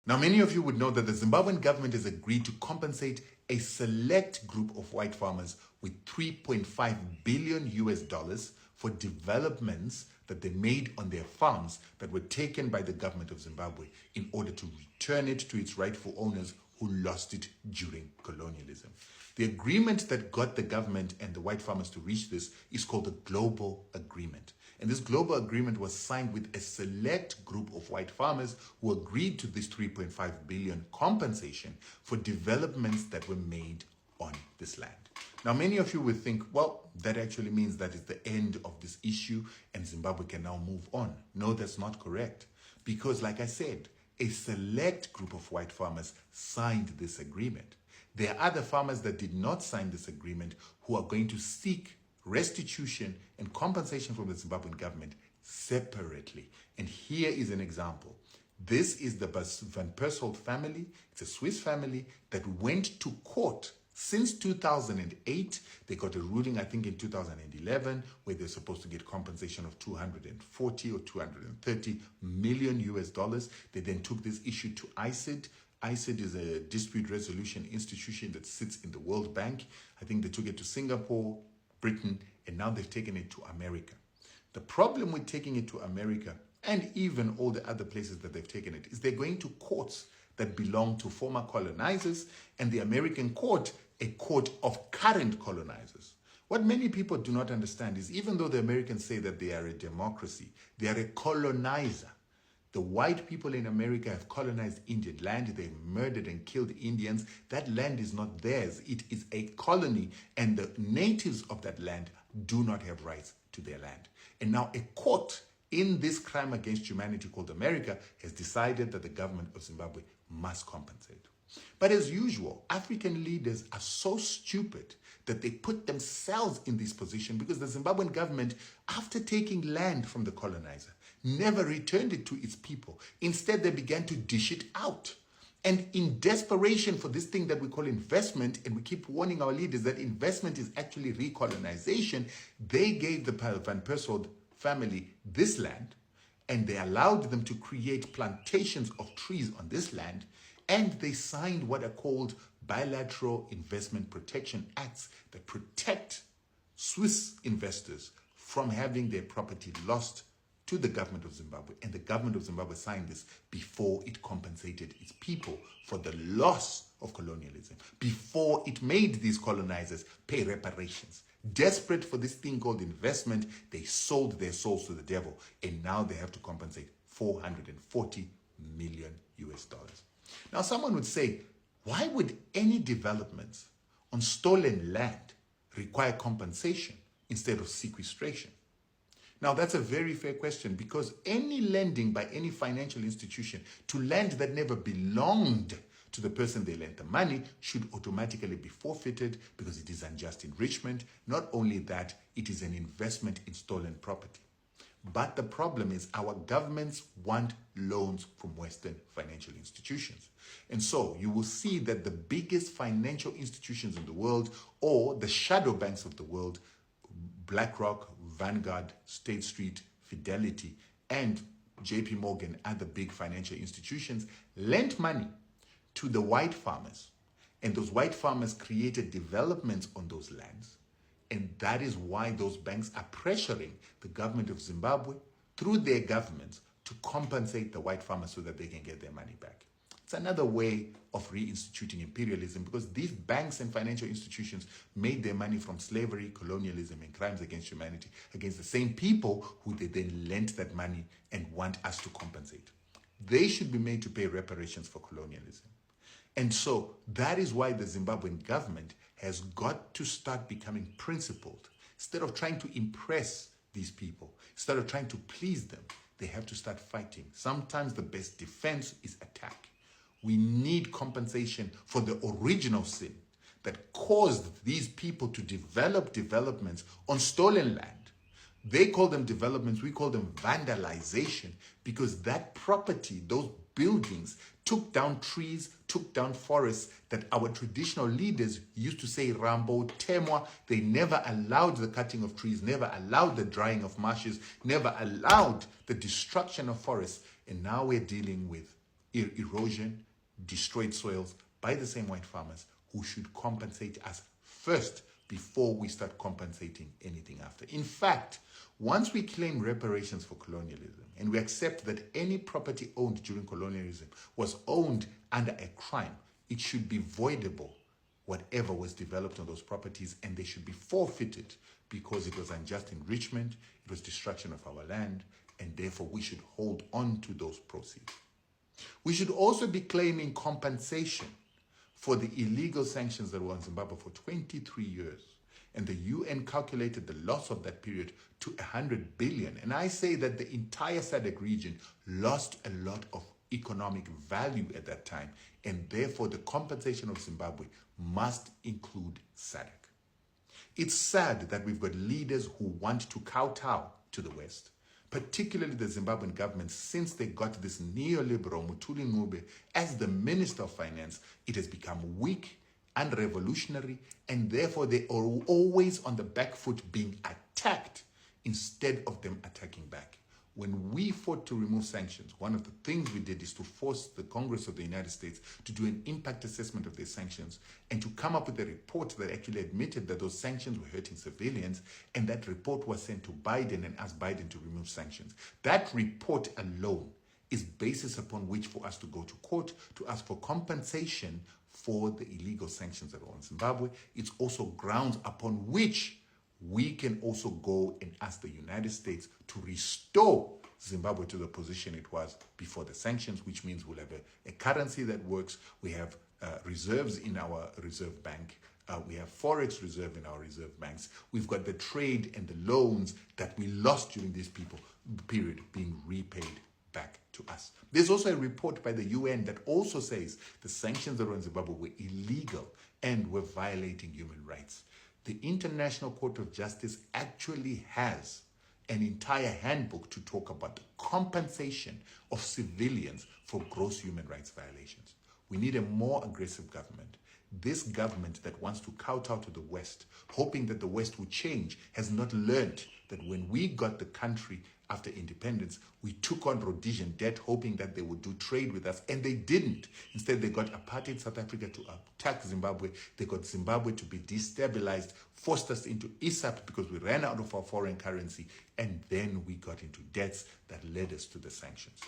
Now, many of you would know that the Zimbabwean government has agreed to compensate a select group of white farmers with 3.5 billion US dollars for developments that they made on their farms that were taken by the government of Zimbabwe in order to return it to its rightful owners who lost it during colonialism. The agreement that got the government and the white farmers to reach this is called the Global Agreement. And this global agreement was signed with a select group of white farmers who agreed to this 3.5 billion compensation for developments that were made on this land. Now, many of you will think, well, that actually means that it's the end of this issue and Zimbabwe can now move on. No, that's not correct. Because like I said, a select group of white farmers signed this agreement. There are other farmers that did not sign this agreement who are going to seek restitution and compensation from the Zimbabwean government separately. And here is an example. This is the Van Persholt family. It's a Swiss family that went to court since 2008. They got a ruling, I think, in 2011, where they're supposed to get compensation of 240 or 230 million US dollars. They then took this issue to ICID. ICID is a dispute resolution institution that sits in the World Bank. I think they took it to Singapore, Britain, and now they've taken it to America. The problem with taking it to America, and even all the other places that they've taken it, is they're going to courts that belong to former colonizers, and the American court, a court of current colonizers. What many people do not understand is even though the Americans say that they are a democracy, they are a colonizer. The white people in America have colonized Indian land. They've murdered and killed Indians. That land is not theirs. It is a colony, and the natives of that land do not have rights to their land. And now a court in this crime against humanity called America has decided that the government of Zimbabwe must compensate. But as usual, African leaders are so stupid that they put themselves in this position because the Zimbabwean government, after taking land from the colonizer, never returned it to its people. Instead, they began to dish it out. And in desperation for this thing that we call investment, and we keep warning our leaders that investment is actually recolonization, they gave the Van Persholt family this land, and they allowed them to create plantations of trees on this land, and they signed what are called bilateral investment protection acts that protect Swiss investors from having their property lost to the government of Zimbabwe. And the government of Zimbabwe signed this before it compensated its people for the loss of colonialism, before it made these colonizers pay reparations. Desperate for this thing called investment, they sold their souls to the devil, and now they have to compensate 440 million US dollars. Now, someone would say, why would any developments on stolen land require compensation instead of sequestration? Now, that's a very fair question, because any lending by any financial institution to land that never belonged to the person they lent the money should automatically be forfeited because it is unjust enrichment. Not only that, it is an investment in stolen property. But the problem is our governments want loans from Western financial institutions. And so you will see that the biggest financial institutions in the world, or the shadow banks of the world, BlackRock, Vanguard, State Street, Fidelity, and JP Morgan, other big financial institutions, lent money to the white farmers. And those white farmers created developments on those lands. And that is why those banks are pressuring the government of Zimbabwe through their governments to compensate the white farmers so that they can get their money back. It's another way of reinstituting imperialism, because these banks and financial institutions made their money from slavery, colonialism, and crimes against humanity against the same people who they then lent that money and want us to compensate. They should be made to pay reparations for colonialism. And so that is why the Zimbabwean government has got to start becoming principled. Instead of trying to impress these people, instead of trying to please them, they have to start fighting. Sometimes the best defense is attack. We need compensation for the original sin that caused these people to develop developments on stolen land. They call them developments, we call them vandalization, because that property, those buildings, took down trees, took down forests that our traditional leaders used to say, Rambo, Temwa. They never allowed the cutting of trees, never allowed the drying of marshes, never allowed the destruction of forests. And now we're dealing with erosion, destroyed soils by the same white farmers who should compensate us first before we start compensating anything after. In fact, once we claim reparations for colonialism and we accept that any property owned during colonialism was owned under a crime, it should be voidable, whatever was developed on those properties, and they should be forfeited because it was unjust enrichment, it was destruction of our land, and therefore we should hold on to those proceeds. We should also be claiming compensation for the illegal sanctions that were on Zimbabwe for 23 years. And the UN calculated the loss of that period to 100 billion. And I say that the entire SADC region lost a lot of economic value at that time. And therefore, the compensation of Zimbabwe must include SADC. It's sad that we've got leaders who want to kowtow to the West, particularly the Zimbabwean government. Since they got this neoliberal Mutuli Ngube as the Minister of Finance, it has become weak and revolutionary, and therefore they are always on the back foot being attacked instead of them attacking back. When we fought to remove sanctions, one of the things we did is to force the Congress of the United States to do an impact assessment of their sanctions and to come up with a report that actually admitted that those sanctions were hurting civilians, and that report was sent to Biden and asked Biden to remove sanctions. That report alone is basis upon which for us to go to court to ask for compensation for the illegal sanctions that were on Zimbabwe. It's also grounds upon which we can also go and ask the United States to restore Zimbabwe to the position it was before the sanctions, which means we'll have a currency that works. We have reserves in our reserve bank. We have forex reserve in our reserve banks. We've got the trade and the loans that we lost during this period being repaid back to us. There's also a report by the UN that also says the sanctions that were in Zimbabwe were illegal and were violating human rights. The International Court of Justice actually has an entire handbook to talk about the compensation of civilians for gross human rights violations. We need a more aggressive government. This government that wants to kowtow to the West, hoping that the West will change, has not learned that when we got the country after independence, we took on Rhodesian debt, hoping that they would do trade with us, and they didn't. Instead, they got apartheid South Africa to attack Zimbabwe. They got Zimbabwe to be destabilized, forced us into ISAP because we ran out of our foreign currency, and then we got into debts that led us to the sanctions.